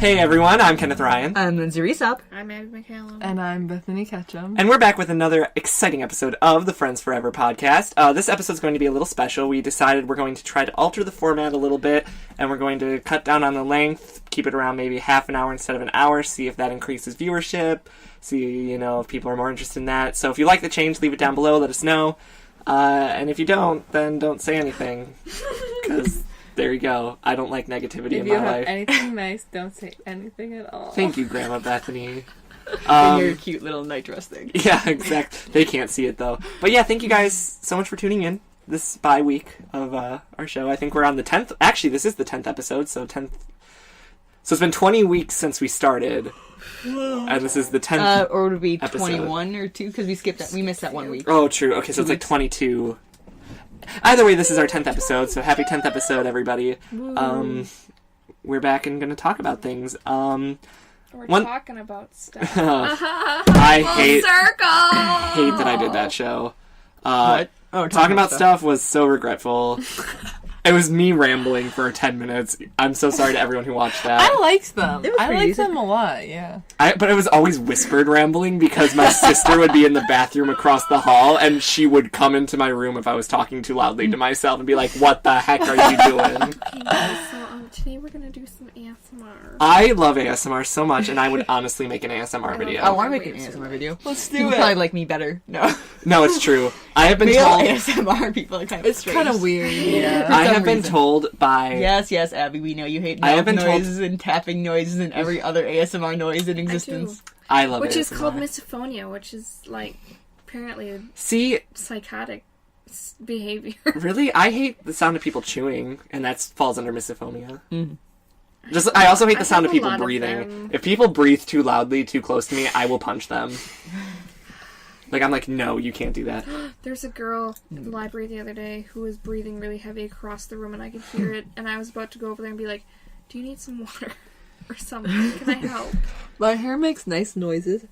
Hey everyone, I'm Kenneth Ryan. I'm Lindsay Reesop. I'm Abbey McCallum. And I'm Bethany Ketchum. And we're back with another exciting episode of the Friends Forever podcast. This episode's going to be a little special. We decided we're going to try to alter the format a little bit, and we're going to cut down on the length, keep it around maybe half an hour instead of an hour, see if that increases viewership, see, if people are more interested in that. So if you like the change, leave it down below, let us know. And if you don't, then don't say anything, because there you go. I don't like negativity in my life. If you have anything nice, don't say anything at all. Thank you, Grandma Bethany. In your cute little night dress thing. Yeah, exactly. They can't see it, though. But yeah, thank you guys so much for tuning in this bye-week of our show. I think we're on the 10th. Actually, this is the 10th episode, so 10th. So it's been 20 weeks since we started. And this is the 10th or would it be episode. 21 or 2? Because we missed that 1 week. Oh, true. Okay, so it's like 22. Either way, this is our 10th episode, so happy 10th episode, everybody. We're back and going to talk about things. We're talking about stuff. I hate that I did that show. What? Oh, talking about stuff was so regretful. It was me rambling for 10 minutes. I'm so sorry to everyone who watched that. I liked them. I liked them a lot, yeah. But it was always whispered rambling because my sister would be in the bathroom across the hall and she would come into my room if I was talking too loudly to myself and be like, what the heck are you doing? Okay, guys, so today we're going to do some ASMR. I love ASMR so much and I would honestly make an ASMR video. I want to make an ASMR video. Let's do you it. probably like me better. No. No, it's true. I have been Real told... ASMR people are kind of It's kind of weird. Yeah. I have been told by... Yes, Abby, we know you hate mouth noises and tapping noises and every other ASMR noise in existence. I love it. Which is called misophonia, which is, apparently a psychotic behavior. Really? I hate the sound of people chewing, and that falls under misophonia. Mm. I also hate the sound of people breathing. If people breathe too loudly, too close to me, I will punch them. I'm like, no, you can't do that. There's a girl in the library the other day who was breathing really heavy across the room, and I could hear it, and I was about to go over there and be like, do you need some water or something? Can I help? My hair makes nice noises.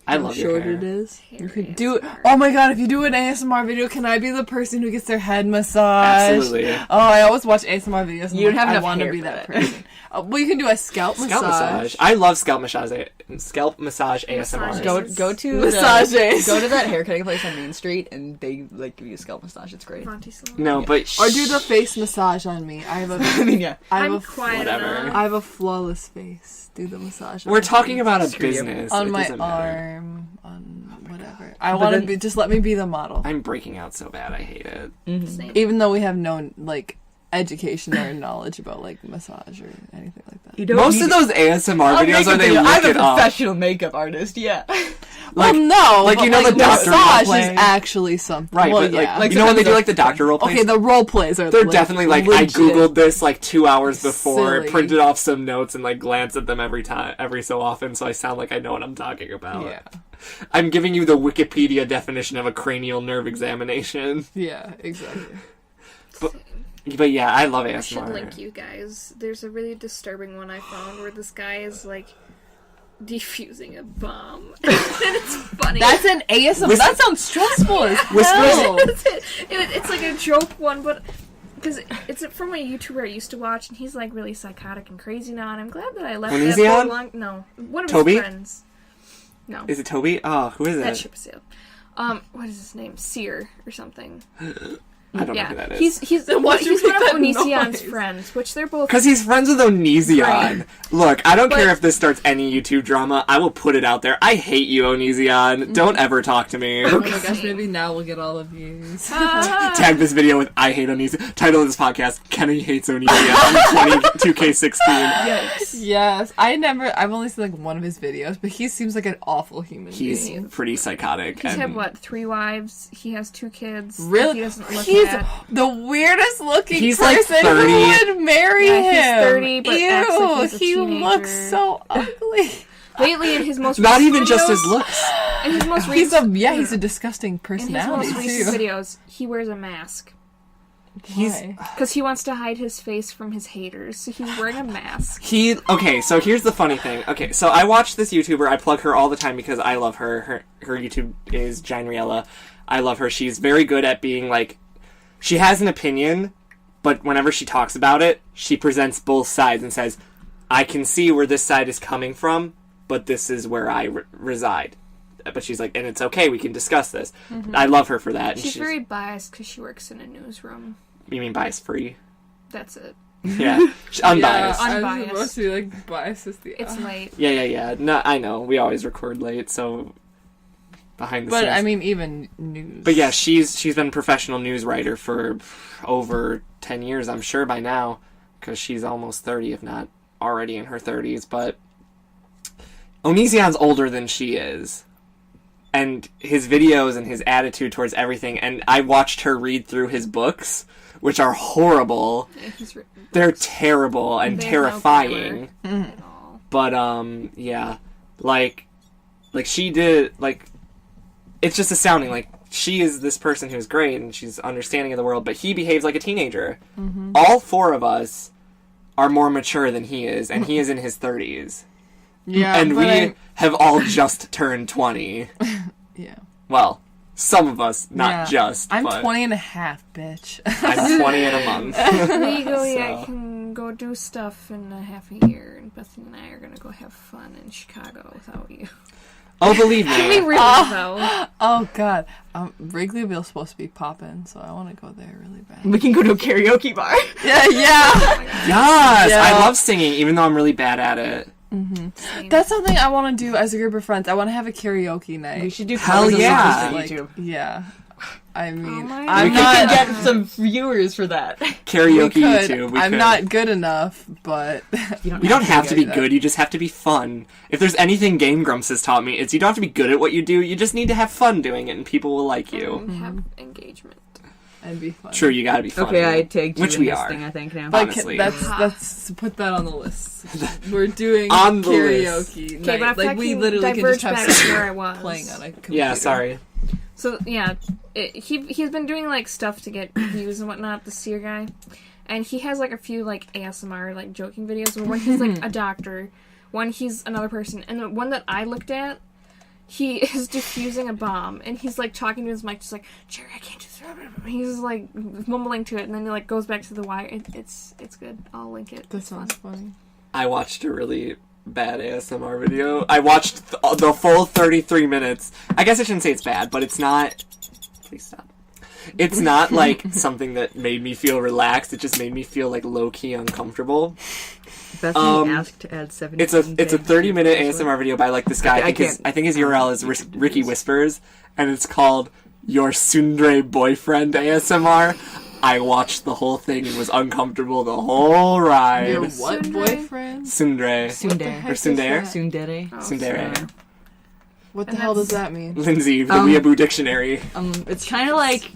I love your hair. How short it is. You could ASMR. do it. Oh my god, if you do an ASMR video, can I be the person who gets their head massaged? Absolutely. Oh, I always watch ASMR videos. You don't have enough I want to hair be for that that. person. Well, you can do a scalp massage. I love scalp massage. Scalp massage ASMR. Go to Massages. Go to that hair cutting place on Main Street, and they give you a scalp massage. It's great. No, but or do the face massage on me. I have a. I mean, yeah. I'm quiet enough. I have a flawless face. Do the massage. We're talking about a business. On my arm. Whatever. I want to be. Just let me be the model. I'm breaking out so bad. I hate it. Mm-hmm. Even though we have no education or knowledge about massage or anything like that. Most of those ASMR videos are they look I'm a it up. professional makeup artist. Yeah. Well, no, the doctor massage role-play. is actually something. Right, well, but yeah. when they do the doctor role plays? Okay, the role plays are. They're definitely I googled this 2 hours before, Silly. printed off some notes, and glance at them every so often, so I sound like I know what I'm talking about. Yeah. I'm giving you the Wikipedia definition of a cranial nerve examination. Yeah, exactly. But yeah, I love ASMR. I should link you guys. There's a really disturbing one I found where this guy is defusing a bomb. And it's funny. That's an ASMR. That sounds stressful as hell. It's like a joke one, but because it's from a YouTuber I used to watch, and he's really psychotic and crazy now. And I'm glad that I left that for long. No, one of Toby? his friends. No, Is it Toby? Oh, who is that it? ship sailed. What is his name? Sear or something. I don't know who that is. He's one of Onision's friends, which they're both... Because he's friends with Onision. Right. Look, I don't care if this starts any YouTube drama. I will put it out there. I hate you, Onision. Don't ever talk to me. Oh my gosh, maybe now we'll get all the views. Tag this video with I hate Onision. Title of this podcast, Kenny hates Onision on 2K16. Yes. I've only seen one of his videos, but he seems like an awful human He's being. pretty psychotic. He's had, 3 wives? He has 2 kids. Really? He doesn't look He's bad. the weirdest looking He's person 30. who would marry him. He's 30, but acts like he's a he teenager. looks so ugly. Lately, in his most Not recent even just videos- his looks. In his most He's recent, he's a disgusting in personality his most recent too. videos, he wears a mask. Why? Because he wants to hide his face from his haters, so he's wearing a mask. Okay, so here's the funny thing. Okay, so I watch this YouTuber. I plug her all the time because I love her. Her YouTube is Gianriella. I love her. She's very good at being she has an opinion, but whenever she talks about it, she presents both sides and says, I can see where this side is coming from, but this is where I reside. But she's like, and it's okay, we can discuss this. I love her for that. And She's very biased because she works in a newsroom. You mean bias-free? That's it. Yeah. Unbiased. Yeah, Unbiased. I was supposed to be like biased as the. It's late. Yeah. No, I know. We always record late, so behind the scenes. But I mean, even news. But yeah, she's been a professional news writer for over 10 years, I'm sure by now, because she's almost 30, if not already in her 30s. But Onision's older than she is. And his videos and his attitude towards everything, and I watched her read through his books, which are horrible. Yeah, They're terrible and They have terrifying. no grammar at all. But yeah, like she did, like, it's just astounding. Like, she is this person who's great and she's understanding of the world, but he behaves like a teenager. All four of us are more mature than he is, and he is in his 30s. Yeah, And we have all just turned 20. Yeah. Well, some of us, not Yeah. just. I'm but 20 and a half, bitch. I'm 20 in a month. Legally, So. I can go do stuff in a half a year, and Bethany and I are gonna go have fun in Chicago without you. Oh, believe Can we me. really, though? Oh god, Wrigleyville's supposed to be popping, so I want to go there really bad. We can go to a karaoke bar. Yeah. Yes! Yeah. I love singing, even though I'm really bad at it. Same. That's something I want to do as a group of friends. I want to have a karaoke night. We should do Hell covers of yeah. songs Like, for YouTube. yeah. I mean, my I'm We We can not. get some viewers for that. Karaoke we could. YouTube. We I'm could. not good enough, but You don't have to be that. good, you just have to be fun. If there's anything Game Grumps has taught me, it's you don't have to be good at what you do, you just need to have fun doing it and people will like you. Have engagement. It'd be fun. True, you gotta be fun. Okay, I tagged you Which in we this are. thing, I think, now. Like, honestly. that's put that on the list. We're doing On the karaoke Okay, night. but Like, we literally can just have back to someone where I was. playing on a computer. Yeah, sorry. So yeah, he's been doing like stuff to get views and whatnot. The seer guy, and he has like a few like ASMR like joking videos where one he's like a doctor, one he's another person, and the one that I looked at, he is defusing a bomb and he's like talking to his mic, just like, Jerry, I can't do this. He's like mumbling to it, and then he like goes back to the wire. It's good. I'll link it. That It's fun. sounds funny. I watched a really bad ASMR video. I watched the full 33 minutes. I guess I shouldn't say it's bad, but it's not... Please stop. It's not, like, something that made me feel relaxed. It just made me feel, like, low-key uncomfortable. Bethany asked to add 70. It's a 30-minute ASMR video by, like, this guy. I think his URL is Ricky Whispers, and it's called Your Tsundere Boyfriend ASMR. I watched the whole thing and was uncomfortable the whole ride. Your what Tsundere? boyfriend? Tsundere. Tsundere. Or Tsundere? Tsundere. Tsundere. What the And hell does that's- that mean? Lindsay, the Weeaboo Dictionary. It's kind of like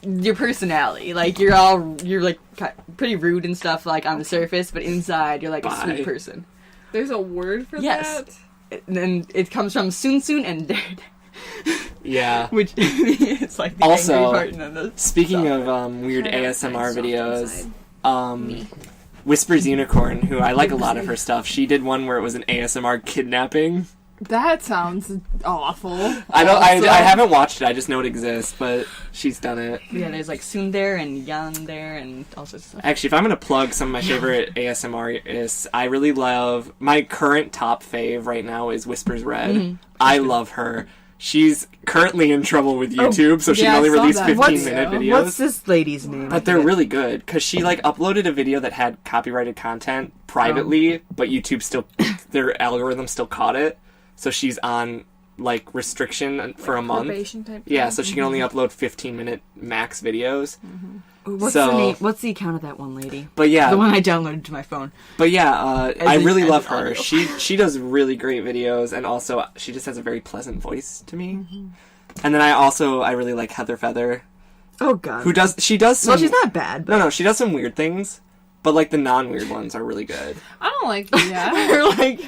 your personality. Like, you're like pretty rude and stuff, like, on the surface, but inside, you're like a Bye. sweet person. There's a word for Yes. that? And then it comes from Soon and Dead, Yeah. which is like the Also, angry part and then the Speaking stuff. of weird Shout out ASMR myself videos, inside. Me. Whispers Unicorn, who I like a lot of her stuff, she did one where it was an ASMR kidnapping. That sounds awful. I haven't watched it, I just know it exists, but she's done it. Yeah, there's like Soon there and Yan there and all sorts of stuff. Actually, if I'm going to plug some of my favorite ASMRists, I really love... My current top fave right now is Whispers Red. I love her. She's currently in trouble with YouTube, so she yeah, can only I saw release that 15-minute video. videos. What's this lady's name? But they're really good, because she, like, uploaded a video that had copyrighted content privately, but YouTube still... their algorithm still caught it, so she's on, like, restriction for a month. Probation type Yeah, thing. so she can only upload 15-minute max videos. What's so- the name? What's the account of that one lady? But yeah, The one I downloaded to my phone. But yeah, I really as love an her. audio. She does really great videos, and also she just has a very pleasant voice to me. And then I really like Heather Feather, Oh god. she does some... Well, she's not bad, but No, she does some weird things, but like the non-weird ones are really good. I don't like that. her like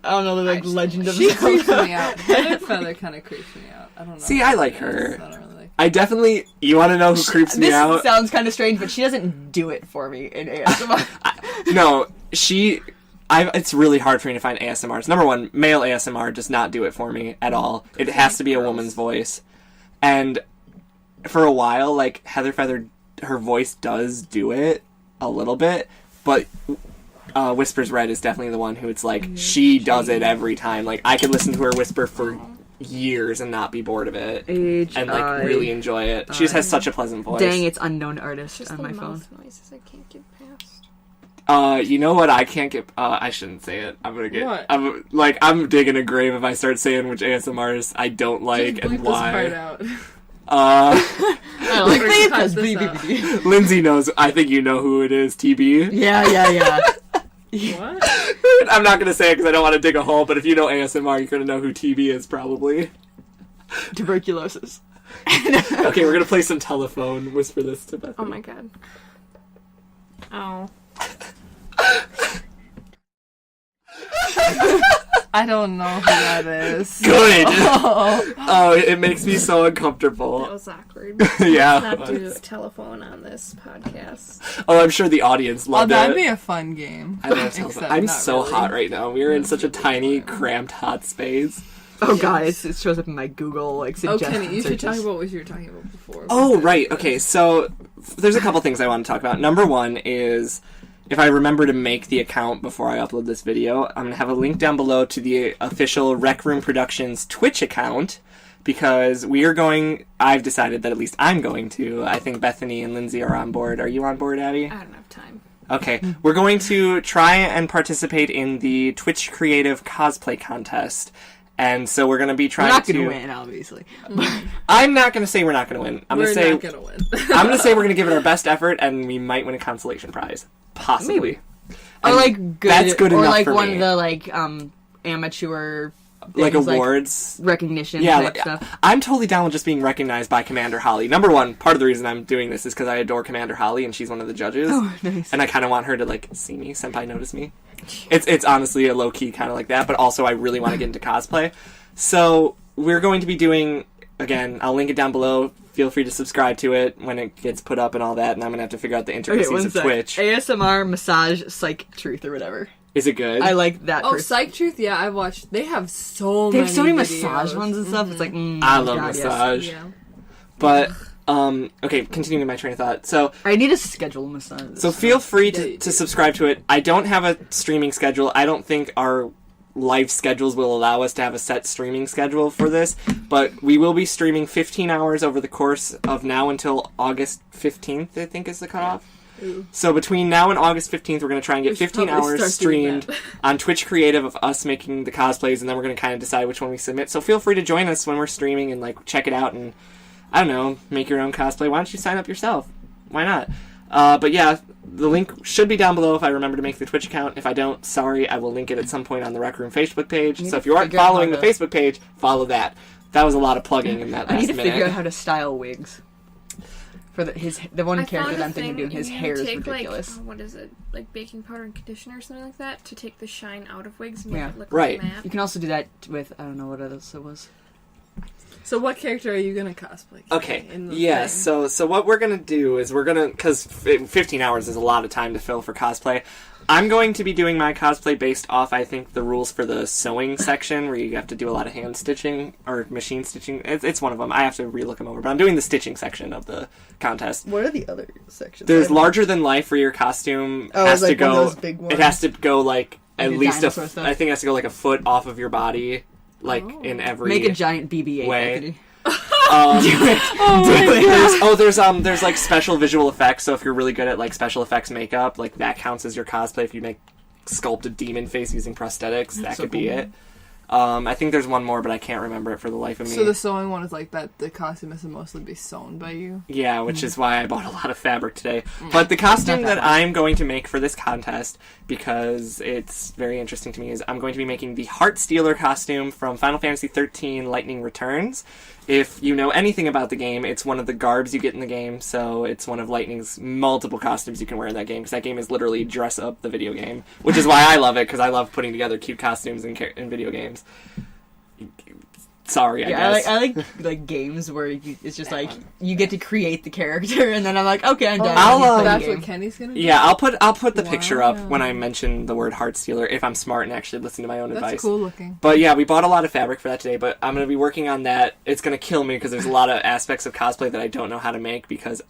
I don't know, the like legend of She Zelda. creeps me out. Heather Feather kind of creeps me out. I don't know. See, what I like it her. is. I don't really like I definitely... You want to know who creeps me This out? sounds kind of strange, but she doesn't do it for me in ASMR. No, it's really hard for me to find ASMRs. Number one, male ASMR does not do it for me at all. It has to be a woman's voice. And for a while, like, Heather Feather, her voice does do it a little bit, but Whispers Red is definitely the one who it's like, she does it every time. Like, I could listen to her whisper for years and not be bored of it. And, like, really enjoy it. She just has such a pleasant voice. Dang, it's unknown artist Just on the my phone. mouth noises I can't get past. You know what I can't get... I shouldn't say it. I'm gonna get... What? I'm digging a grave if I start saying which ASMRs I don't like Just and bleep this part why. out. I like We're that gonna because cut this out. Lindsay knows. I think you know who it is, TB. Yeah. What? I'm not gonna say it because I don't want to dig a hole, but if you know ASMR, you're gonna know who TB is, probably. Tuberculosis. Okay, we're gonna play some telephone. Whisper this to Beth. Oh my god. Oh. I don't know who that is. Good! Oh. Oh, it makes me so uncomfortable. That was awkward. Yeah. Let's not do telephone on this podcast. Oh, I'm sure the audience Oh, loved that'd it. be a fun game. I love telephone. Except I'm not so really. hot right now. We're in such a tiny, cramped, hot space. Oh, guys, it shows up in my Google, like, Oh, suggestions. Kenny, you should talk about what you were talking about before. Oh, right. Okay, so there's a couple things I want to talk about. Number one is, if I remember to make the account before I upload this video, I'm going to have a link down below to the official Rec Room Productions Twitch account, because I've decided that at least I'm going to. I think Bethany and Lindsay are on board. Are you on board, Abby? I don't have time. Okay, we're going to try and participate in the Twitch Creative Cosplay Contest. And so we're going to be We're trying not to... going to win, obviously. I'm not going to say we're not going to win. I'm going to say... not gonna win. I'm going to say we're going to give it our best effort, and we might win a consolation prize. Possibly. Maybe. Or, And like, good... that's good or, enough like, for one me. of the, like, amateur... Like things, awards. recognition Yeah, type like, stuff. I'm totally down with just being recognized by Commander Holly. Number one, part of the reason I'm doing this is because I adore Commander Holly, and she's one of the judges. Oh, nice. And I kind of want her to, like, see me, senpai notice me. It's honestly a low-key kind of like that, but also I really want to get into cosplay. So we're going to be doing, again, I'll link it down below. Feel free to subscribe to it when it gets put up and all that, and I'm going to have to figure out the intricacies of Twitch. ASMR, massage, psych, truth, or whatever. Is it good? I like that Oh, person. Psych Truth? Yeah, I've watched. They have so They many have so many videos. massage ones and stuff. It's like, I love God, yes. massage. Yeah. But, okay, continuing my train of thought. So, I need to schedule a massage. So feel free Yeah, you to do. subscribe to it. I don't have a streaming schedule. I don't think our life schedules will allow us to have a set streaming schedule for this, but we will be streaming 15 hours over the course of now until August 15th, I think is the cutoff. Ooh. So between now and August 15th, we're going to try and get We should 15 probably hours start doing streamed that. on Twitch Creative of us making the cosplays, and then we're going to kind of decide which one we submit. So feel free to join us when we're streaming and, like, check it out and, I don't know, make your own cosplay. Why don't you sign up yourself? Why not? But yeah, the link should be down below if I remember to make the Twitch account. If I don't, sorry, I will link it at some point on the Rec Room Facebook page. need So to if you aren't figure out following the how to- Facebook page, follow that. That was a lot of plugging in that I last need to minute. figure out how to style wigs. For the one I character found that a I'm thinking of doing, his you hair is take, ridiculous. Like, what is it? Like baking powder and conditioner or something like that to take the shine out of wigs and Yeah. make it look Right. like matte. You can also do that with, I don't know what else it was. So what character are you gonna cosplay? Okay, in the yeah, thing? so what we're going to do is because 15 hours is a lot of time to fill for cosplay, I'm going to be doing my cosplay based off, I think, the rules for the sewing section, where you have to do a lot of hand stitching, or machine stitching. It's one of them. I have to relook them over, but I'm doing the stitching section of the contest. What are the other sections? There's larger than life, where your costume Oh, has like to one of go. those big It ones? has to go, like, at Like a least dinosaur stuff? I think it has to go, like, a foot off of your body, like, in every... Make a giant BB-8. way. Anthony. There's like special visual effects, so if you're really good at like special effects makeup, like that counts as your cosplay. If you make sculpt a demon face using prosthetics, that so could be cool. it. I think there's one more, but I can't remember it for the life of me. So the sewing one is like that. The costume has to mostly be sewn by you. Yeah, which is why I bought a lot of fabric today. But the costume that I'm going to make for this contest, because it's very interesting to me, is I'm going to be making the Heartstealer costume from Final Fantasy XIII Lightning Returns. If you know anything about the game, it's one of the garbs you get in the game, so it's one of Lightning's multiple costumes you can wear in that game, because that game is literally dress up the video game, which is why I love it, because I love putting together cute costumes in video games. Sorry, I guess. I like games where it's just like you get to create the character, and then I'm like, okay, I'm done. I'll, He's playing That's the game. what Kenny's gonna do. Yeah, I'll put the picture up Wow. when I mention the word Heartstealer, if I'm smart and actually listen to my own That's advice. cool looking. But yeah, we bought a lot of fabric for that today, but I'm going to be working on that. It's going to kill me because there's a lot of aspects of cosplay that I don't know how to make, because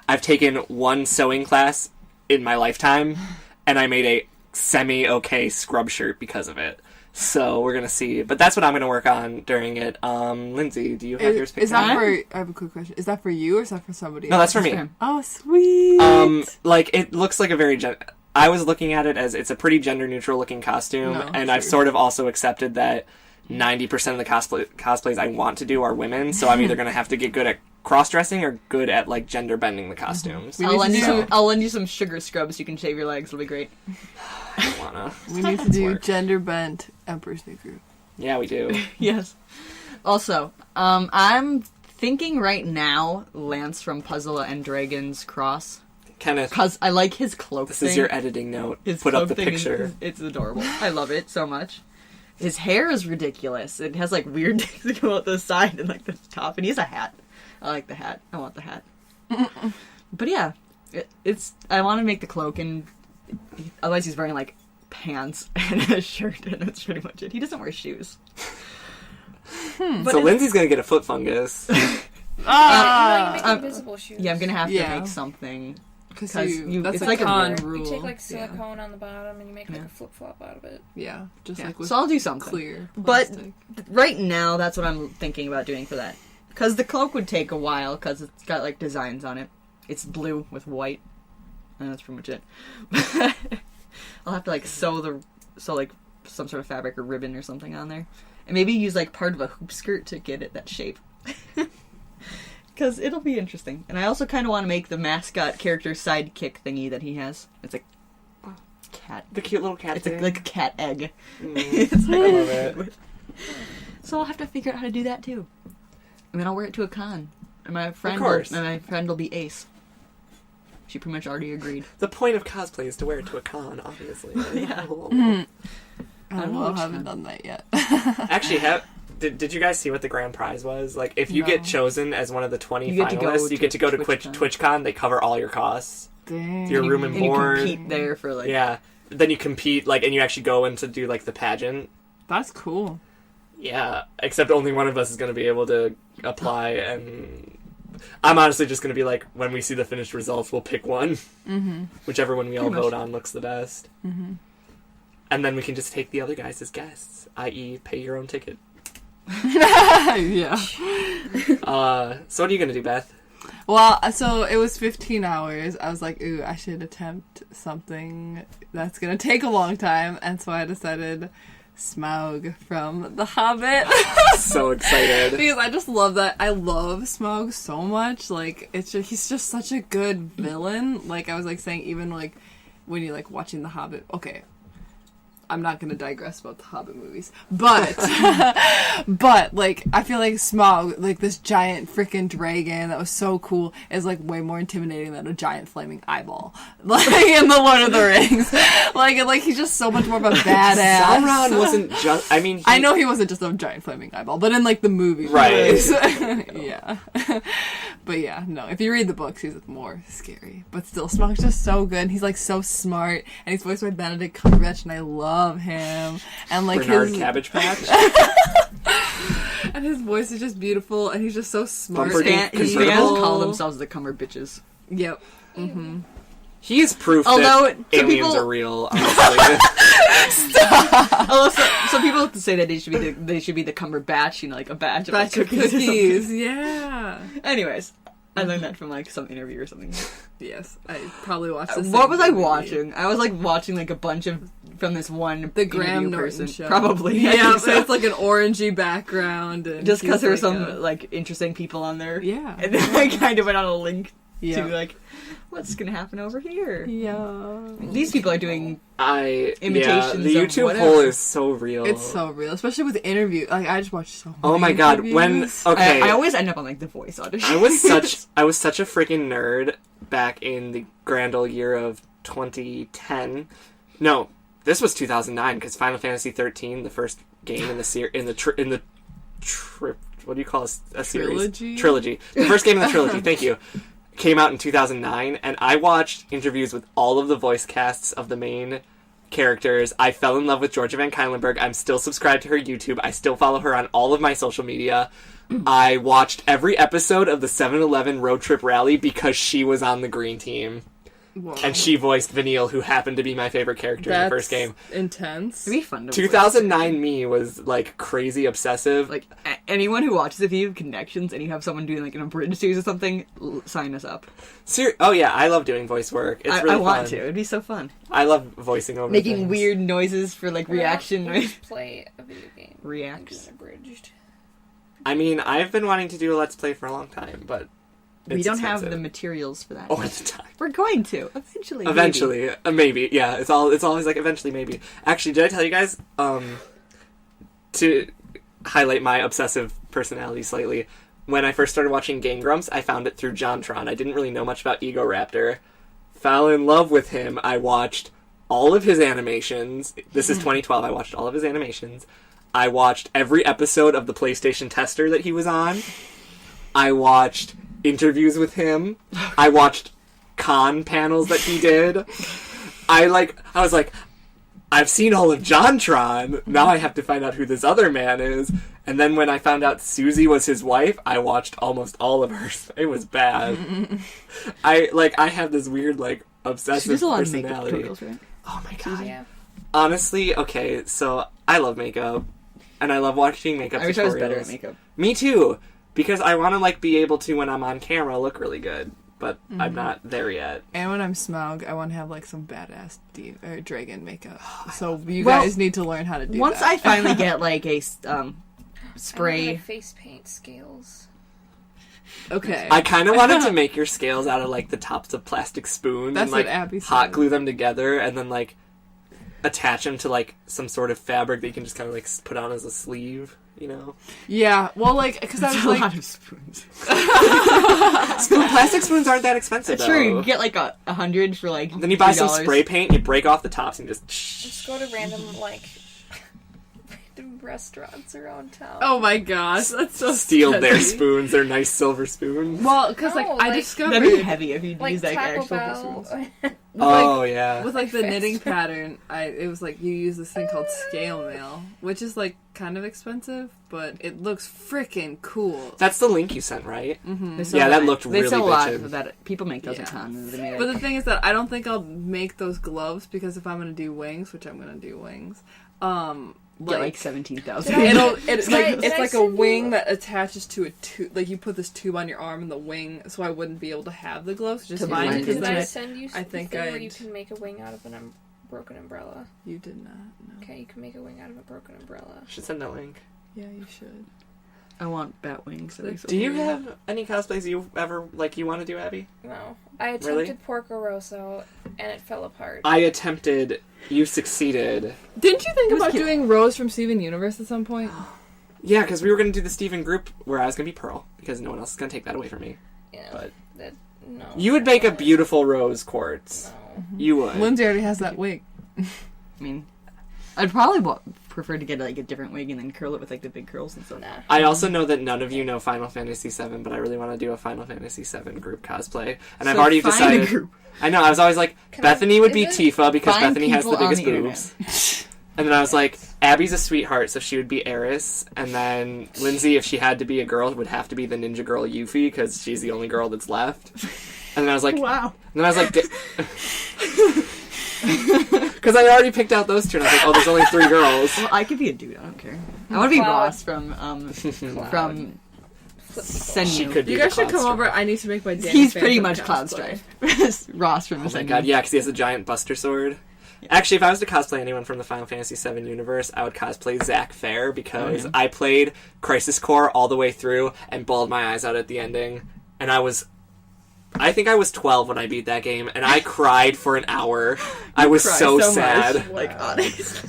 I've taken one sewing class in my lifetime, and I made a semi-okay scrub shirt because of it. So we're going to see. But that's what I'm going to work on during it. Lindsay, do you have yours picked Is that out? for... I have a quick question. Is that for you or is that for somebody No, else? that's for me. Oh, sweet. Like, it looks like a very... I was looking at it as it's a pretty gender-neutral looking costume, No, and true. I've sort of also accepted that 90% of the cosplays I want to do are women, so I'm either going to have to get good at cross-dressing or good at, like, gender-bending the costumes. We I'll need lend, to you do- I'll lend you some sugar scrubs. You can shave your legs. It'll be great. I don't wanna. We need to do work. gender bent Emperor's New Groove. Yeah, we do. Yes. Also, I'm thinking right now Lance from Puzzle and Dragons Cross. Kenneth, Because I like his cloak this thing. is your editing note. His Put up cloak the thing picture. It's adorable. I love it so much. His hair is ridiculous. It has like weird things that go out the side and like the top. And he has a hat. I like the hat. I want the hat. But yeah, I want to make the cloak, and otherwise he's wearing like pants and a shirt, and that's pretty much it. He doesn't wear shoes. But So Lindsay's going to get a foot fungus. No, you make Um, invisible shoes. yeah, I'm gonna have to Yeah. make something. Because 'Cause that's it's a like a con rule. rule. You take like Yeah. silicone on the bottom and you make like Yeah. a flip flop out of it. Yeah, just Yeah. like with So I'll do something. clear But plastic. right now, that's what I'm thinking about doing for that. Because the cloak would take a while, because it's got like designs on it. It's blue with white, and that's pretty much it. I'll have to like sew like some sort of fabric or ribbon or something on there, and maybe use like part of a hoop skirt to get it that shape. Because it'll be interesting. And I also kind of want to make the mascot character sidekick thingy that he has. It's a cat. The cute little cat It's thing. like a cat egg. It's like, I love it. So I'll have to figure out how to do that too. And then I'll wear it to a con. And my friend course. will be Ace. She pretty much already agreed. The point of cosplay is to wear it to a con, obviously. Yeah. I don't know know, I which haven't con. done that yet. Actually, did you guys see what the grand prize was? Like, if you No. get chosen as one of the 20 You get to go finalists, you get to go to TwitchCon. TwitchCon. They cover all your costs. Dang. Your room and And you board. compete there for like... Yeah. Then you compete, like, and you actually go in to do, like, the pageant. That's cool. Yeah. Except only one of us is going to be able to apply, and I'm honestly just going to be like, when we see the finished results, we'll pick one. Mm-hmm. Whichever one we all Pretty much. vote on looks the best. Mm-hmm. And then we can just take the other guys as guests, i.e. pay your own ticket. Yeah. So what are you going to do, Beth? Well, so it was 15 hours. I was like, ooh, I should attempt something that's gonna take a long time, and so I decided Smaug from The Hobbit. So excited. Because I just love that. I love Smaug so much. Like, he's just such a good villain. Like, I was like saying, even like when you're like watching The Hobbit. Okay, I'm not gonna digress about the Hobbit movies, but but like I feel like Smaug, like this giant freaking dragon that was so cool, is like way more intimidating than a giant flaming eyeball, like in the Lord of the Rings. like he's just so much more of a badass. Sauron wasn't just. I mean, I know he wasn't just a giant flaming eyeball, but in like the movie, Right. was. Yeah. But yeah, no. If you read the books, he's more scary. But still, Smaug's just so good. He's like so smart, and he's voiced by Benedict Cumberbatch, and I love him. And like Bernard his Cabbage Patch. and his voice is just beautiful, and he's just so smart. Pumperdink His convertible. fans call themselves the Cumber Bitches. Yep. Mm-hmm. He is proof Although, that some aliens people- are real. Honestly, Oh, some people say that they should be the Cumberbatch, you know, like a batch of Batch like, of cookies. or something. cookies. Yeah. Anyways, I learned that from like some interview or something. Yes, I probably watched this. What was I watching? I was like watching like a bunch of from this one The Graham interview Norton person. show. Probably. I Yeah, think so so. it's like an orangey background. And Just because he's there were like some like interesting people on there. Yeah. And then I kind of went on a link Yeah. to like, what's gonna happen over here? Yeah. These people are doing the Imitations of YouTube whatever. poll is so real. It's so real, especially with the interview. Like I just watched so many. Oh my god! When interviews. okay, I always end up on like the voice audition. I was such a freaking nerd back in the grand old year of 2010. No, this was 2009 because Final Fantasy 13, the first game in the what do you call a series? Trilogy. The first game in the trilogy. Thank you. Came out in 2009, and I watched interviews with all of the voice casts of the main characters. I fell in love with Georgia Van Kylenberg. I'm still subscribed to her YouTube. I still follow her on all of my social media. I watched every episode of the 7-Eleven Road Trip Rally because she was on the green team. Whoa. And she voiced Vanille, who happened to be my favorite character in the first game. Intense. It'd be fun to 2009 me was, like, crazy obsessive. Like, anyone who watches, if you have connections and you have someone doing, like, an abridged series or something, sign us up. Oh, yeah, I love doing voice work. It's really I fun. want to. It'd be so fun. I love voicing over Making things. weird noises for, like, reaction. Let's play a video game. Reacts. And do an abridged. I mean, I've been wanting to do a Let's Play for a long time, but We it's don't expensive. have the materials for that. Or the time. We're going to eventually. Eventually, maybe. Yeah, it's always like eventually, maybe. Actually, did I tell you guys to highlight my obsessive personality slightly? When I first started watching Game Grumps, I found it through JonTron. I didn't really know much about Ego Raptor. Fell in love with him. I watched all of his animations. This is 2012. I watched all of his animations. I watched every episode of the PlayStation Tester that he was on. I watched interviews with him. I watched con panels that he did. I was like, I've seen all of JonTron. Now I have to find out who this other man is. And then when I found out Susie was his wife, I watched almost all of hers. It was bad. I have this weird, like, obsessive She does a lot of makeup personality. tutorials, right? Oh my god. Yeah. Honestly, okay, so I love makeup. And I love watching makeup I wish tutorials. I was better at makeup. Me too. Because I want to, like, be able to, when I'm on camera, look really good. But I'm not there yet. And when I'm Smaug, I want to have like some badass dragon makeup. So you Well, guys need to learn how to do Once that. I finally get like a I spray. don't have face paint scales. Okay. I kind of wanted to make your scales out of, like, the tops of plastic spoons. That's and, like, what Abbey said. hot glue them together and then, like, attach them to, like, some sort of fabric that you can just kind of, like, put on as a sleeve, you know? Yeah. Well, like, because I That's was a like, lot of spoons. Plastic spoons aren't that expensive, That's though. true. You get like 100 for like. Then you buy some $3. spray paint, you break off the tops, and just... Just go to random, like, random restaurants around town. oh my gosh, that's so steal their sketchy. spoons, their nice silver spoons. Well, because like No, I like- discovered That'd be heavy if you like use like Taco actual Bell. spoons. Oh, yeah. with like the Like knitting faster. pattern, it was like you use this thing called scale mail, which is like kind of expensive, but it looks freaking cool. That's the link you sent, right? They sell Yeah, that looked They sell really a lot bitchin'. of that. People make those a Yeah. ton. They make, But the thing is that I don't think I'll make those gloves because if I'm gonna do wings, which I'm gonna do wings, get like 17,000. it's Did I- like did it's I like a send you- wing that attaches to a tube. Like you put this tube on your arm and the wing, so I wouldn't be able to have the gloves. Just To mine blind because you. Did then I I send you I think something where I'd- you can make a wing out of a broken umbrella? you did not. No. Okay, you can make a wing out of a broken umbrella. Should send that link. Yeah, you should. I want bat wings. That makes Do you me- have any cosplays you ever, like, you want to do, Abby? No. I attempted Really? Porco Rosso, and it fell apart. I attempted. You succeeded. Didn't you think was about cute. doing Rose from Steven Universe at some point? Yeah, because we were going to do the Steven group where I was going to be Pearl, because no one else is going to take that away from me. yeah, but- no. You would make a beautiful rose quartz. No. You would. Lindsay already has that wig. I mean, I'd probably prefer to get like a different wig and then curl it with like the big curls and stuff. Nah. I also know that none of you know Final Fantasy VII, but I really want to do a Final Fantasy VII group cosplay. And I've So already find a decided... group. I know, I was always like, Can Bethany I- would be is it- Tifa because Find Bethany has the people on biggest the boobs. And then I was like, Abby's a sweetheart, so she would be Eris. And then Lindsay, if she had to be a girl, would have to be the ninja girl Yuffie because she's the only girl that's left. And then I was like... Wow. And then I was like... Because I already picked out those two, and I was like, oh, there's only 3 girls. Well, I could be a dude. I don't care. I want to be Cloud. Ross from Senju. She could be You the guys should come Cloud over. I need to make my. Danny He's Phantom pretty much cosplay. Cloud Strife. Ross from Oh my Senju. god, yeah, because he has a giant Buster Sword. Actually, if I was to cosplay anyone from the Final Fantasy VII universe, I would cosplay Zack Fair because Oh, yeah. I played Crisis Core all the way through and bawled my eyes out at the ending. And I think I was 12 when I beat that game, and I cried for an hour. I was Cry so much. sad. Like, honest.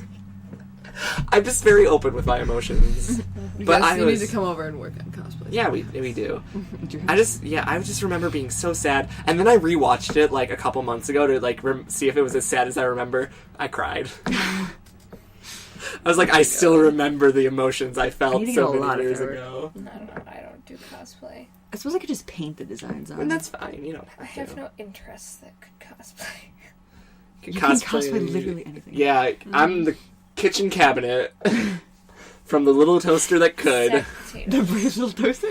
I'm just very open with my emotions. You But guys, I you was... need to come over and work on cosplay. Yeah, we do. I just remember being so sad, and then I rewatched it like a couple months ago to like see if it was as sad as I remember. I cried. I was like, I still remember the emotions I felt You so get a lot many of years effort. ago. I don't know. I don't do cosplay. I suppose I could just paint the designs on. And that's fine. You don't I have have to. no interests that could cosplay. You can cosplay literally anything. Yeah, I'm the kitchen cabinet from the little toaster that could. Sex potato. The Brazil toaster?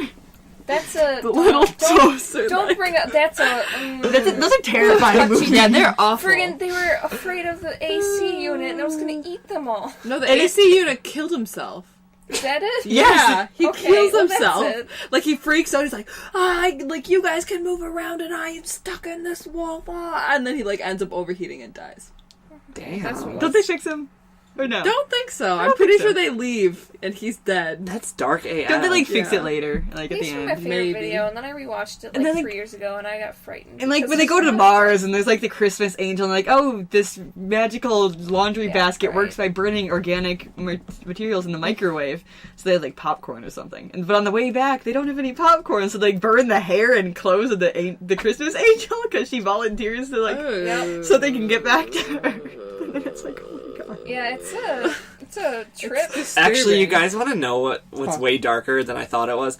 That's a The little toaster. Don't bring up. That's a. Those are terrifying movies. Yeah, they're awful. Friggin', they were afraid of the AC unit, and it was gonna eat them all. No, the AC unit killed himself. Is that it? Yeah, he Okay, kills well, that's himself. it. Like, he freaks out. He's like, like, you guys can move around, and I am stuck in this wall. And then he, like, ends up overheating and dies. Damn. That's what- Don't they fix him? Or no? Don't think so. I I'm don't pretty think so. sure they leave, and he's dead. That's dark AF. Don't they like fix Yeah. it later, like at It's the from my end? favorite maybe. video, and then I rewatched it And then, like like- 3 years ago, and I got frightened. And like because when they it's go to so- Mars and there's like the Christmas angel and like, oh, this magical laundry Yeah, basket right. works by burning organic materials in the microwave. So they have like popcorn or something. But on the way back, they don't have any popcorn, so they burn the hair and clothes of the Christmas angel because she volunteers to like Yep. so they can get back to her. And it's like, oh my god. Yeah, it's a trip. Actually, you guys want to know what's way darker than I thought it was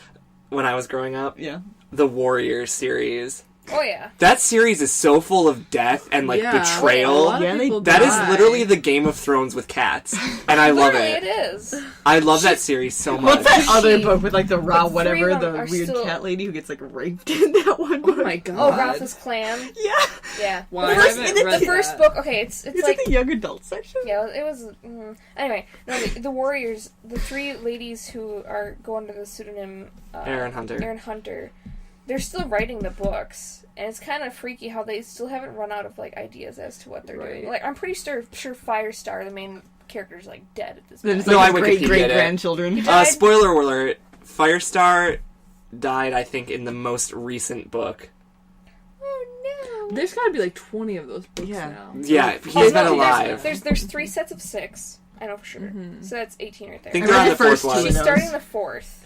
when I was growing up? Yeah. The Warriors series. Oh yeah. That series is so full of death and like Yeah, a betrayal. lot of Yeah, people That is die. literally the Game of Thrones with cats, and I love Literally, it. it is. I love that series so much. What's that She- other book with like the raw the three whatever, of the them are weird still- cat lady who gets like raped in that one book? Oh my god. Oh, Ralph's Clan. Yeah. Yeah. Why? The I first, haven't read the first that. book. Okay, it's It's like like the young adult section. yeah, it was. Anyway, no, the Warriors, the 3 ladies who are going to the pseudonym Aaron Hunter. Aaron Hunter, they're still writing the books, and it's kind of freaky how they still haven't run out of like ideas as to what they're doing. Right. Like, I'm pretty sure Firestar, the main character, is like dead at this Then point. it's No, like I his Wikipedia great it. grandchildren. died? Spoiler alert: Firestar died, I think, in the most recent book. Oh no! There's gotta be like 20 of those books Yeah. now. Yeah, he's Oh, been no, alive. There's 3 sets of 6. I know for sure. Mm-hmm. So that's 18 right there. I think I they're read on the the fourth first one. two. She's knows? starting the 4th.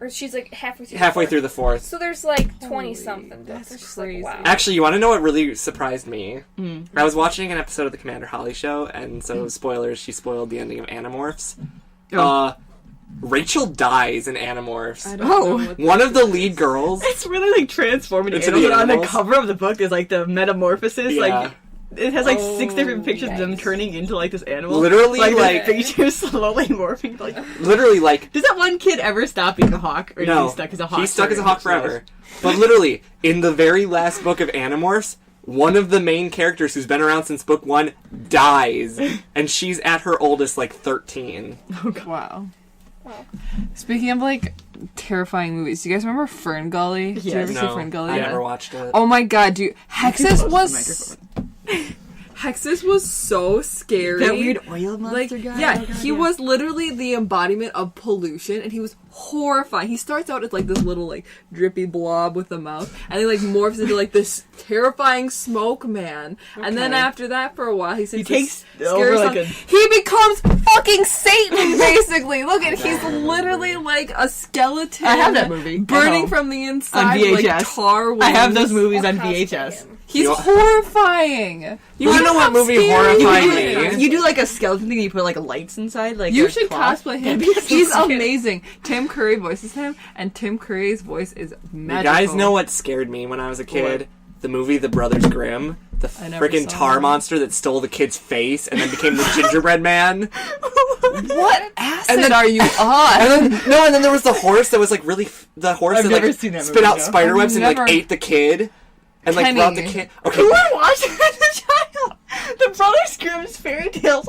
Or she's like halfway through Halfway the 4th. through the fourth. So there's like 20 something. that's It's just crazy. Like, wow. Actually, you want to know what really surprised me? Mm. I was watching an episode of the Commander Holly show, and so spoilers, she spoiled the ending of Animorphs. Oh. Rachel dies in Animorphs. I don't Oh. know what One of the lead girls. It's really like transforming Into animals. the On the animals? cover of the book, there's like the metamorphosis. Yeah. Like it has like Oh, 6 different pictures of them yikes. turning into like this animal. Literally, like, like- the creatures slowly morphing. Like, Literally, like, does that one kid ever stop being a hawk, or no. is he stuck as a hawk? He's stuck as a for- hawk forever. But literally, in the very last book of Animorphs, one of the main characters who's been around since book 1 dies, and she's at her oldest, like, 13. Oh god. Wow. Wow. Speaking of like terrifying movies, do you guys remember Fern Gully? Did you Yes. ever see No, Fern Gully? I never watched it. Oh my god, dude. Hexus Close to the was Hexus was so scary. That weird oil Like, monster guy. yeah, Oh, God, he was literally the embodiment of pollution, and he was horrifying. He starts out as like this little like drippy blob with a mouth, and he like morphs into like this terrifying smoke man. And then Okay. after that, for a while, he takes scary over, song. like, a- He becomes fucking Satan, basically. Look at he's literally like a skeleton. I have that movie at burning home. from the inside, On VHS. like tar. I have wings. those movies I'll on cosplay VHS. him. He's You- horrifying. You wanna know what movie scary horrified he is. me? You do like a skeleton thing. You put like lights inside. Like You a should cloth. cosplay him. That'd be He's so scary. amazing. Tim Curry voices him, and Tim Curry's voice is You magical. guys know what scared me when I was a kid? What? The movie The Brothers Grimm. The I never freaking saw tar that. monster that stole the kid's face and then became the gingerbread man. What acid And then- are you on? And then there was the horse that was like really the horse I've that never like seen that spit movie, out no. spider I've webs and like never- ate the kid and like Kenny. brought the kid. Okay, Who would watch that as a child? The Brothers Grimm's fairy tales.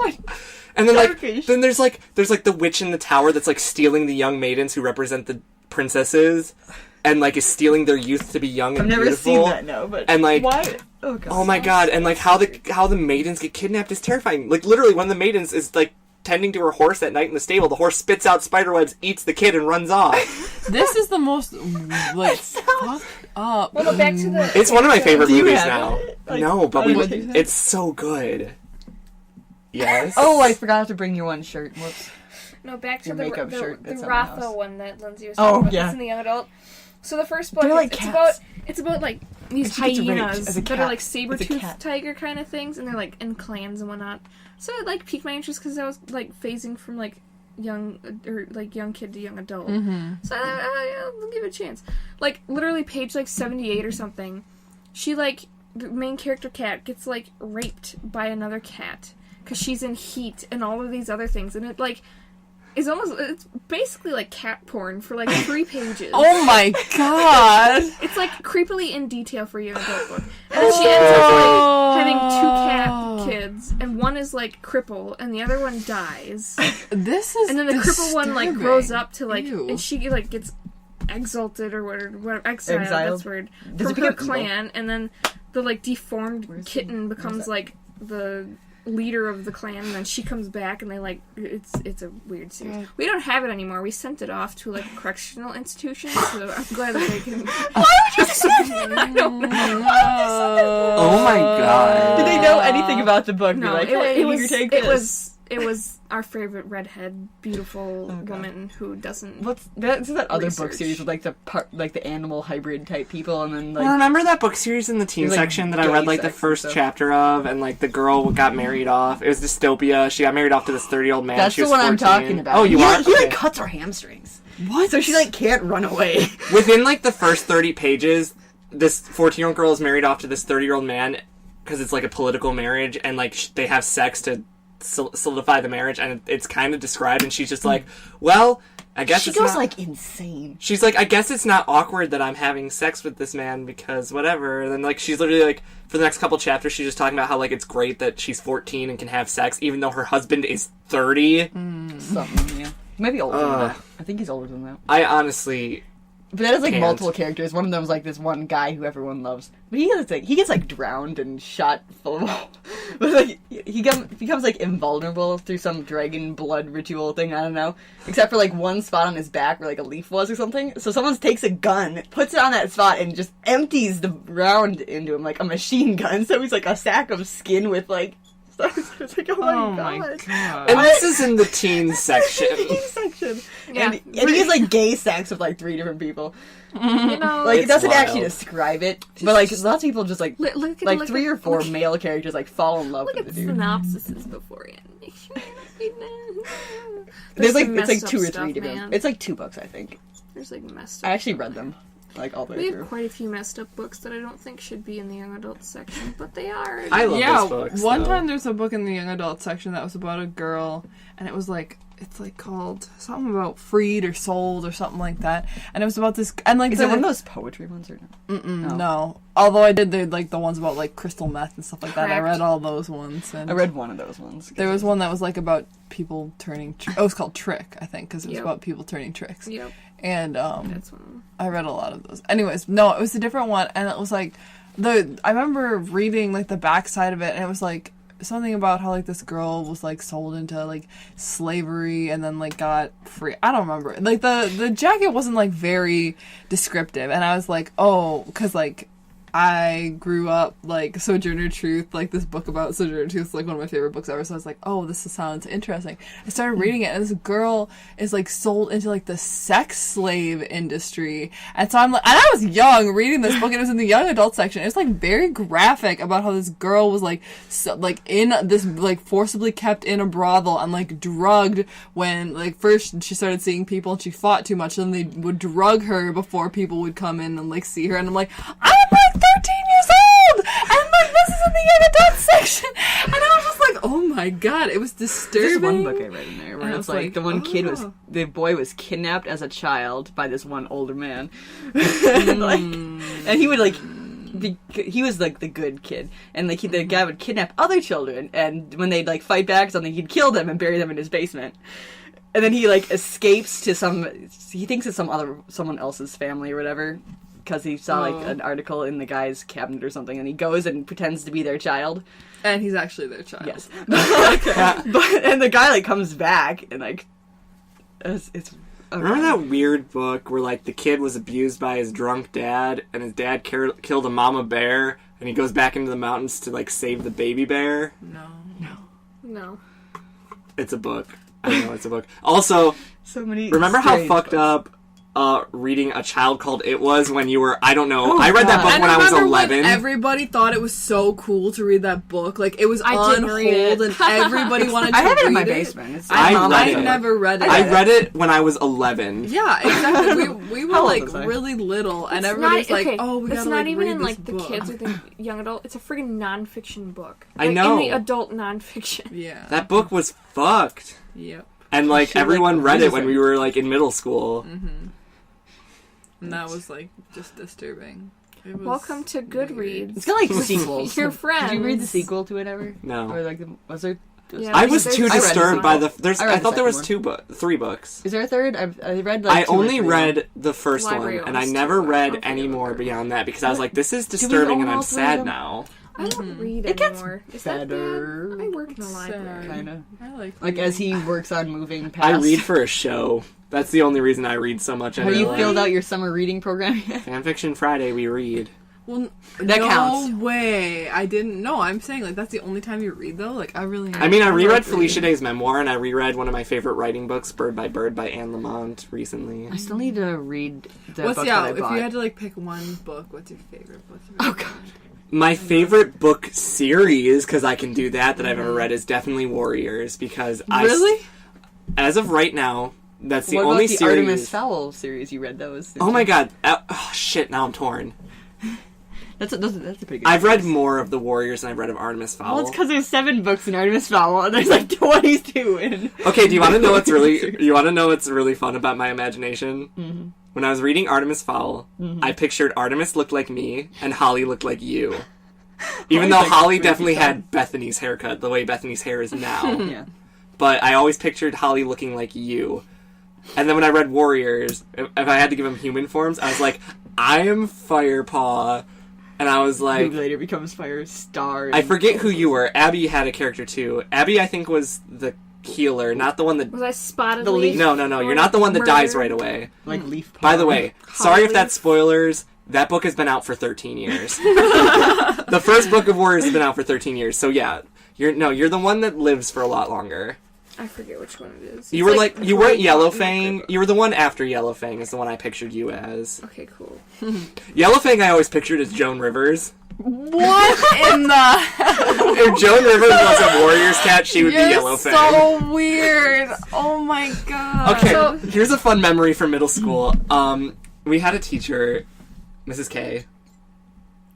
and then like Starfish. then there's like the witch in the tower that's like stealing the young maidens who represent the princesses and like is stealing their youth to be young and I've never beautiful. seen that. No, but And, like- why? Oh god. Oh my god! And like how the maidens get kidnapped is terrifying. Like literally, one of the maidens is like tending to her horse at night in the stable. The horse spits out spiderwebs, eats the kid, and runs off. This is the most like sounds- fuck up. Well, no, back to the. It's one of my favorite Do you movies have now. it? Like, No, but what did you say? it's so good. Yes. Oh, I forgot to bring your one shirt. Whoops. No, back to Your the makeup shirt the that's at my Ratha house. one that Lindsay was Oh, talking about. yeah. That's in the young adult. So the first book, They're like it's cats. about like these And she gets raped hyenas as a that cat. are like As a saber-toothed cat. tiger kind of things, and they're like in clans and whatnot. So it like piqued my interest because I was like phasing from like young or like young kid to young adult. So I'll give it a chance. Like literally page like 78 or something, she like the main character cat gets like raped by another cat because she's in heat and all of these other things, and it like it's basically like cat porn for like 3 pages. Oh my god! It's like creepily in detail for your adult book. And then she ends up like having 2 cat kids, and one is like cripple, and the other one dies. This is And then the cripple one like grows up to like, Ew. and she like gets exalted or whatever, exiled. Exiled? That's weird. Does it From her become evil? clan, and then the like deformed kitten becomes like the leader of the clan, and then she comes back, and they like it's a weird series. We don't have it anymore. We sent it off to like a correctional institution, so I'm glad that they can. Why would you say that? I don't know. Oh my god. Did they know anything about the book? No, Be like, it hey, was you take this. it was our favorite redhead, beautiful woman who doesn't. That's that other book Research. series with like the animal hybrid type people, and then Well, like remember that book series in the teen Like, section that I gay read like the sex and first stuff. chapter of, and like the girl got married off. It was dystopia. She got married off to this 30-year-old man. that's she the was one I'm 14. talking about. Oh, you he, are? He like Okay. cuts her hamstrings, What? so she like can't run away. Within like the first 30 pages, this 14-year-old girl is married off to this 30-year-old man because it's like a political marriage, and like they have sex to solidify the marriage, and it's kind of described, and she's just like, well, I guess She it's goes not... like insane. She's like, I guess it's not awkward that I'm having sex with this man because whatever. And then, like, she's literally like, for the next couple chapters, she's just talking about how, like, it's great that she's 14 and can have sex, even though her husband is 30. Something, yeah. Maybe older than Ugh. that. I think he's older than that. I honestly... But that is like Can't. multiple characters. One of them is like this one guy who everyone loves. But he gets like drowned and shot full of but like he becomes like invulnerable through some dragon blood ritual thing, I don't know. Except for like one spot on his back where like a leaf was or something. So someone takes a gun, puts it on that spot, and just empties the round into him like a machine gun. So he's like a sack of skin with like it's like, oh my god. And this is in the teen section. section. Yeah. And he has like gay sex with like 3 different people. You know, Like, It's it doesn't actually wild. describe it, but like lots of people just like look like at, 3 or 4 male characters like fall in love Look with at the the dude. synopsises beforehand. There's like some it's like messed 2 up or 3 stuff, different. man. it's like 2 books, I think. There's like messed I up. actually read them like all the We way have through. quite a few messed up books that I don't think should be in the young adult section, but they are. I love Yeah, those books. one though. time there's a book in the young adult section that was about a girl, and it was like, it's like called something about freed or sold or something like that, and it was about this, and like Is it one of those poetry ones or no? No. No, although I did the ones about like crystal meth and stuff like that. I Correct. read all those ones, and I read one of those ones. there was one that was like about people turning. Oh, it was called Trick, I think, because it was Yep. about people turning tricks. Yep, And that's one of them. I read a lot of those. Anyways, no, it was a different one, and it was like I remember reading like the back side of it, and it was like something about how like this girl was like sold into like slavery and then like got free. I don't remember. Like the jacket wasn't like very descriptive, and I was like, oh, because like I grew up like Sojourner Truth, like this book about Sojourner Truth is like one of my favorite books ever. So I was like, oh, this sounds interesting. I started reading it, and this girl is like sold into like the sex slave industry. And so I'm like, and I was young reading this book, and it was in the young adult section. It was like very graphic about how this girl was like like in this like forcibly kept in a brothel and like drugged when like first she started seeing people and she fought too much, and then they would drug her before people would come in and like see her. And I'm like, I'm like 13 years old, and like this is in the young adult section, and I was just like, oh my god, it was disturbing. There's one book I read in there where And I it's was like like, the one kid was oh. the boy was kidnapped as a child by this one older man, like, and he would like. He was like the good kid, and like the guy would kidnap other children, and when they'd like fight back or something, he'd kill them and bury them in his basement. And then he like escapes to he thinks it's someone else's family or whatever, because he saw like an article in the guy's cabinet or something, and he goes and pretends to be their child. And he's actually their child. Yes, and the guy like comes back and like it's Remember that weird book where like the kid was abused by his drunk dad, and his dad killed a mama bear, and he goes back into the mountains to like save the baby bear? No. It's a book. I know it's a book. Also, so many. remember how strange fucked books. up reading A Child Called It was when you were, I don't know, I read that book And when I was remember 11. when everybody thought it was so cool to read that book? Like, it was I on didn't read it. hold, and everybody wanted to I have it in my read basement. It's I on read my it. I never read it. I read it when I was 11. Yeah, exactly. We were How old like was I? really little, and It's everybody was not- like, okay, "Oh, we it's gotta not like even read in this like the book." kids or the young adult. It's a friggin' nonfiction book. I Like, know. in the adult nonfiction. Yeah. That book was fucked. Yep. And, like, She, everyone like, read it uses when it. we were, like, in middle school. And that was, like, just disturbing. It was Welcome to Goodreads. It's got like sequels. Your friends. Did you read the sequel to it ever? No. Or like, was there? Yeah, I was there's- too I read disturbed the by sequel. the... I read I thought the there was second 3 books. Is there a third? I read like. I 2 or only 3. read the first Library one, and I owns never two. read I'll any figure it more out. beyond that because I was like, this is we disturbing own and I'm all 3 of sad them? now. I don't read It gets anymore. Is that better. bad? I work in a It's library. sad. Kind of. I like Like as he works on moving past. I read for a show. That's the only reason I read so much. Have you anyway. filled out your summer reading program yet? Fanfiction Friday, we read. Well, That no counts. way. I didn't know. I'm saying, like, that's the only time you read, though. Like, I really... I mean, I reread like Felicia reading. Day's memoir, and I reread one of my favorite writing books, Bird by Anne Lamont, recently. I still need to read the What's, book yeah, that I if bought. you had to, like, pick one book, what's your favorite book? Oh god. My favorite book series, because I can do that I've ever read, is definitely Warriors, because Really? as of right now, that's the What only about the series... Artemis Fowl series you read? Those. Oh my god. Oh, shit, now I'm torn. That's a pretty good. I've read series. more of the Warriors than I've read of Artemis Fowl. Well, it's because there's 7 books in Artemis Fowl, and there's like 22 in. Okay, do you want to know what's really fun about my imagination? Mm-hmm. When I was reading Artemis Fowl, I pictured Artemis looked like me and Holly looked like you. Even though Holly's like Holly crazy definitely stuff. had Bethany's haircut, the way Bethany's hair is now. Yeah. But I always pictured Holly looking like you. And then when I read Warriors, if I had to give them human forms, I was like, I am Firepaw. And I was Who like, later becomes Firestar. I forget who you were. Abby had a character too. Abby, I think, was the healer, not the one that... Was I spotted? The leaf. No, you're not the one that dies right away. Like Leaf Paw. By the way, sorry if Holly. that's spoilers. That book has been out for 13 years. The first book of Warriors has been out for 13 years. So yeah, you're the one that lives for a lot longer. I forget which one it is. You It's were you weren't Great Yellowfang. Book. You were the one after Yellowfang is the one I pictured you as. Okay, cool. Yellowfang I always pictured as Joan Rivers. What in the... If Joan Rivers was a Warriors cat, she would be You're Yellowfang. so weird. Oh my god. Okay, So- here's a fun memory from middle school. We had a teacher, Mrs. K.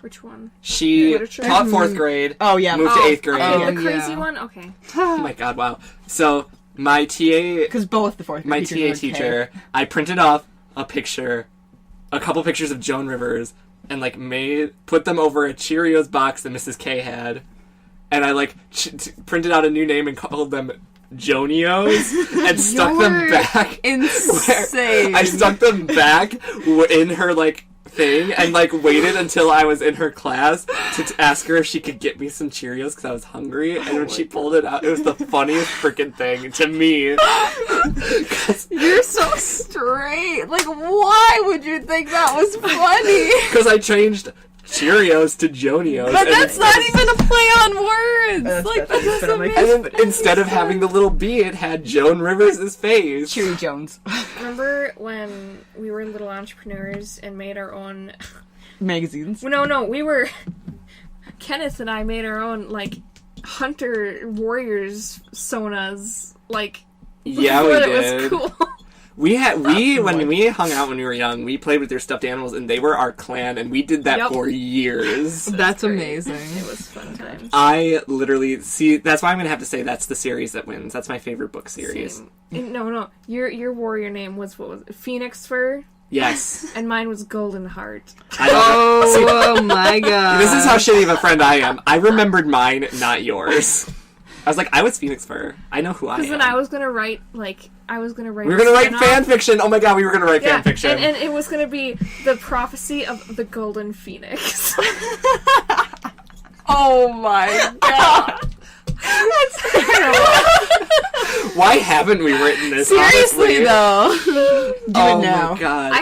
Which one? She Literature? taught 4th grade, Oh yeah. moved to 8th grade. Okay, Oh, the crazy yeah. one? Okay. Oh my god, wow. So, my TA, Because both the 4th grade my teachers TA were teacher, I printed off a couple pictures of Joan Rivers, and put them over a Cheerios box that Mrs. K had, and I printed out a new name and called them Jonios, and stuck them You're back. insane. I stuck them back in her thing and waited until I was in her class to ask her if she could get me some Cheerios because I was hungry. And when she pulled it out, it was the funniest freaking thing to me. You're so straight. Like, why would you think that was funny? Because I changed Cheerios to Jonios. But and that's not even a play on words. That's Like, Bethany's, that's but I'm like, amazing. And then instead of having the little B, it had Joan Rivers' face. Cheery Jones. Remember when we were little entrepreneurs and made our own... Magazines. No, we were... Kenneth and I made our own, Hunter Warriors sonas, Yeah, we before did. it was cool. When we hung out when we were young, we played with their stuffed animals, and they were our clan, and we did that Yep. for years. That's Great. amazing. It was fun times. I literally see. That's why I'm gonna have to say that's the series that wins. That's my favorite book series. Same. And no. Your warrior name was, what was it? Phoenix Fur? Yes. And mine was Golden Heart. I don't Oh my god. This is how shitty of a friend I am. I remembered mine, not yours. I was like, I was Phoenix Fur. I know who I am. Because then I was gonna write, we were we were gonna write fan fiction. Oh my god, we were gonna write fan fiction. And it was gonna be the prophecy of the Golden Phoenix. Oh my god. That's terrible. Why haven't we written this? Seriously honestly? though. Do Oh it now. my god.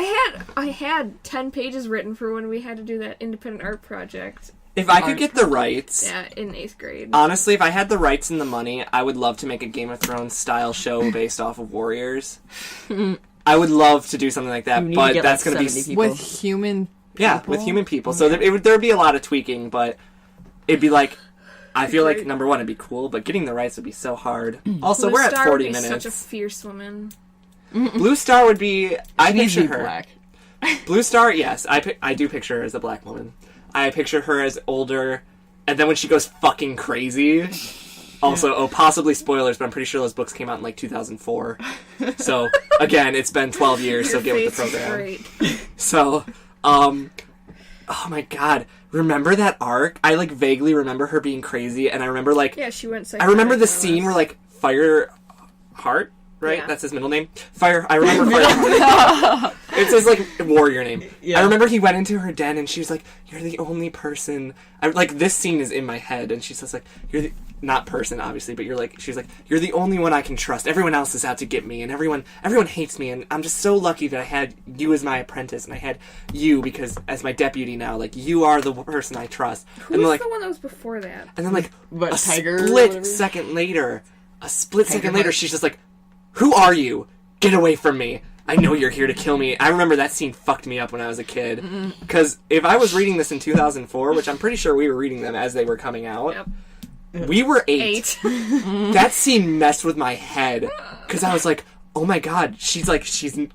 I had 10 pages written for when we had to do that independent art project. If I could get the rights, Yeah, in 8th grade. honestly, if I had the rights and the money, I would love to make a Game of Thrones style show based off of Warriors. I would love to do something like that, You need to but get, that's like, going to be 70 people. With human yeah, with human people. So there'd be a lot of tweaking, but it'd be I feel like number one, it'd be cool, but getting the rights would be so hard. Also, Blue we're at Star 40 would be minutes. such a fierce woman. Blue Star would be. I She needs to picture be her. black. Blue Star, yes, I do picture her as a black woman. I picture her as older, and then when she goes fucking crazy, Also, possibly spoilers, but I'm pretty sure those books came out in like 2004. So, again, it's been 12 years, so get with the program. Great. So, oh my god. Remember that arc? I, like, vaguely remember her being crazy, and I remember, like... Yeah, she went I remember the scene where, like, Fireheart, right? Yeah. That's his middle name? I remember Fireheart. It's his, like, warrior name. Yeah. I remember he went into her den, and she was like, you're the only person... this scene is in my head, and she says, like, you're the... Not person, obviously, but she's like, you're the only one I can trust. Everyone else is out to get me, and everyone hates me, and I'm just so lucky that I had you as my apprentice, and I had you as my deputy now. Like, you are the person I trust. Who and was like, the one that was before that? and then, like, What, a Tiger or split whatever? second later, Heart. she's just like, who are you? Get away from me. I know you're here to kill me. I remember that scene fucked me up when I was a kid. Because if I was reading this in 2004, which I'm pretty sure we were reading them as they were coming out, Yep. we were 8. 8. That scene messed with my head. Because I was like, oh my god, she's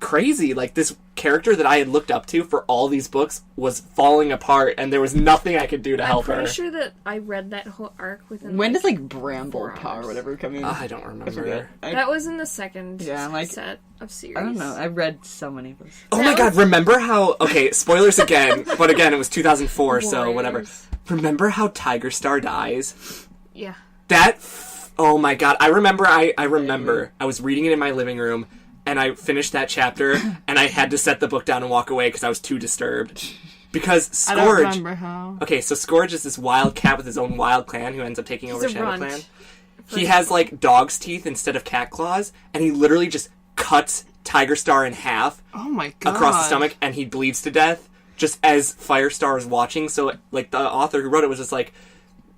crazy. Like, this character that I had looked up to for all these books was falling apart, and there was nothing I could do to help I'm her. pretty sure that I read that whole arc within. When like, does, like, Bramble 4 Paw or hours. whatever come in? I don't I remember. forget. that was in the second Yeah, like- set of series. I don't know. I've read so many of those. Oh That my god, was- remember how... Okay, spoilers again, but again, it was 2004, so whatever. Warriors. Remember how Tiger Star dies? Yeah. Oh my god, I remember I was reading it in my living room, and I finished that chapter, and I had to set the book down and walk away because I was too disturbed. Because I don't Scourge... remember how. Okay, so Scourge is this wild cat with his own wild clan who ends up taking over a Shadow runt. Clan. He has, like, dog's teeth instead of cat claws, and he literally just cuts Tiger Star in half Oh my god. across the stomach, and he bleeds to death, just as Firestar is watching. So, like, the author who wrote it was just like,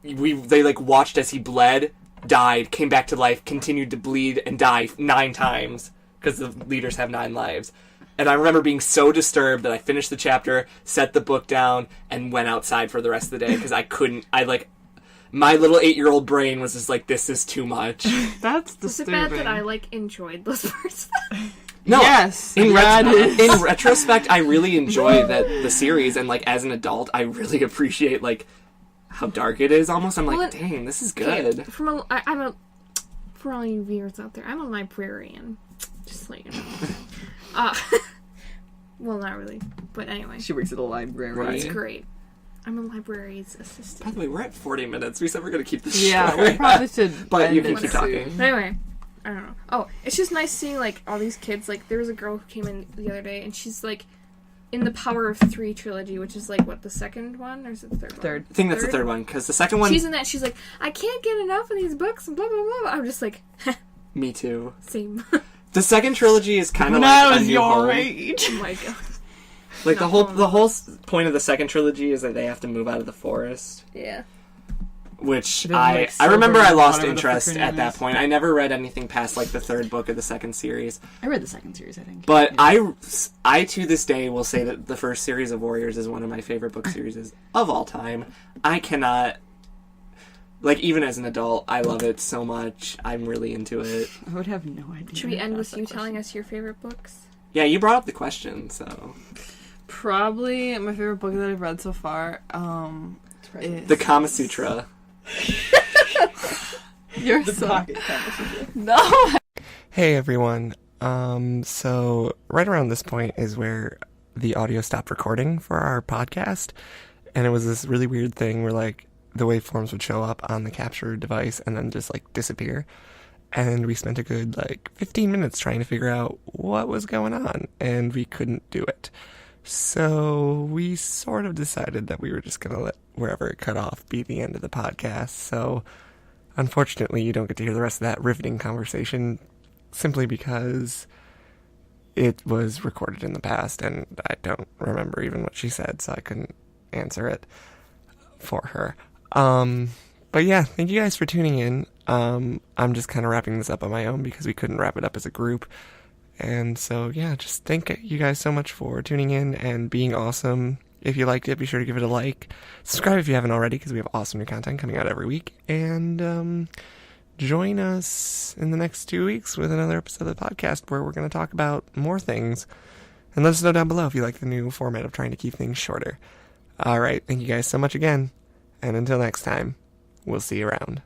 they, like, watched as he bled, died, came back to life, continued to bleed, and die 9 times, because the leaders have 9 lives. And I remember being so disturbed that I finished the chapter, set the book down, and went outside for the rest of the day, because my little 8-year-old brain was just like, this is too much. That's Was it disturbing. bad that I like enjoyed those parts? No, Yes. in, yeah, it is. in retrospect, I really enjoy the series, and, like, as an adult, I really appreciate, like, how dark it is almost. I'm like, Well, dang, this is Okay, good. for all you viewers out there, I'm a librarian. Just like you know. Well, not really, but anyway, She works at a library. Right. it's great. I'm a librarian's assistant. By the way, we're at 40 minutes. We said we're going to keep this Yeah, short. we probably should. But you end can it keep soon. talking. But anyway, I don't know. Oh, it's just nice seeing like all these kids. Like there was a girl who came in the other day, and she's like in the Power of 3 trilogy, which is like what, the second one or is it the third? Third. I think that's the third one, because the second one... She's in that. She's like, I can't get enough of these books and blah blah blah. I'm just like, Me too. same. The second trilogy is kind of When I like a was new your home. age. Oh my god. Like, No, the whole point of the second trilogy is that they have to move out of the forest. Yeah. Which Then, I like, remember I silver, lost whatever the interest fuck her at name that is. point. I never read anything past, like, the third book of the second series. I read the second series, I think. But I to this day will say that the first series of Warriors is one of my favorite book series of all time. I cannot, like, even as an adult, I love it so much. I'm really into it. I would have no idea. Should we end with you telling us your favorite books? Yeah, you brought up the question, so Probably my favorite book that I've read so far. Is the Kama Sutra. You're The so pocket conversation. no. Hey everyone. So right around this point is where the audio stopped recording for our podcast, and it was this really weird thing where like the waveforms would show up on the capture device and then just like disappear. And we spent a good like 15 minutes trying to figure out what was going on, and we couldn't do it. So we sort of decided that we were just going to let wherever it cut off be the end of the podcast. So unfortunately, you don't get to hear the rest of that riveting conversation simply because it was recorded in the past and I don't remember even what she said, so I couldn't answer it for her. But yeah, thank you guys for tuning in. I'm just kind of wrapping this up on my own because we couldn't wrap it up as a group. And so, yeah, just thank you guys so much for tuning in and being awesome. If you liked it, be sure to give it a like. Subscribe if you haven't already, because we have awesome new content coming out every week. And join us in the next 2 weeks with another episode of the podcast where we're going to talk about more things. And let us know down below if you like the new format of trying to keep things shorter. All right, thank you guys so much again. And until next time, we'll see you around.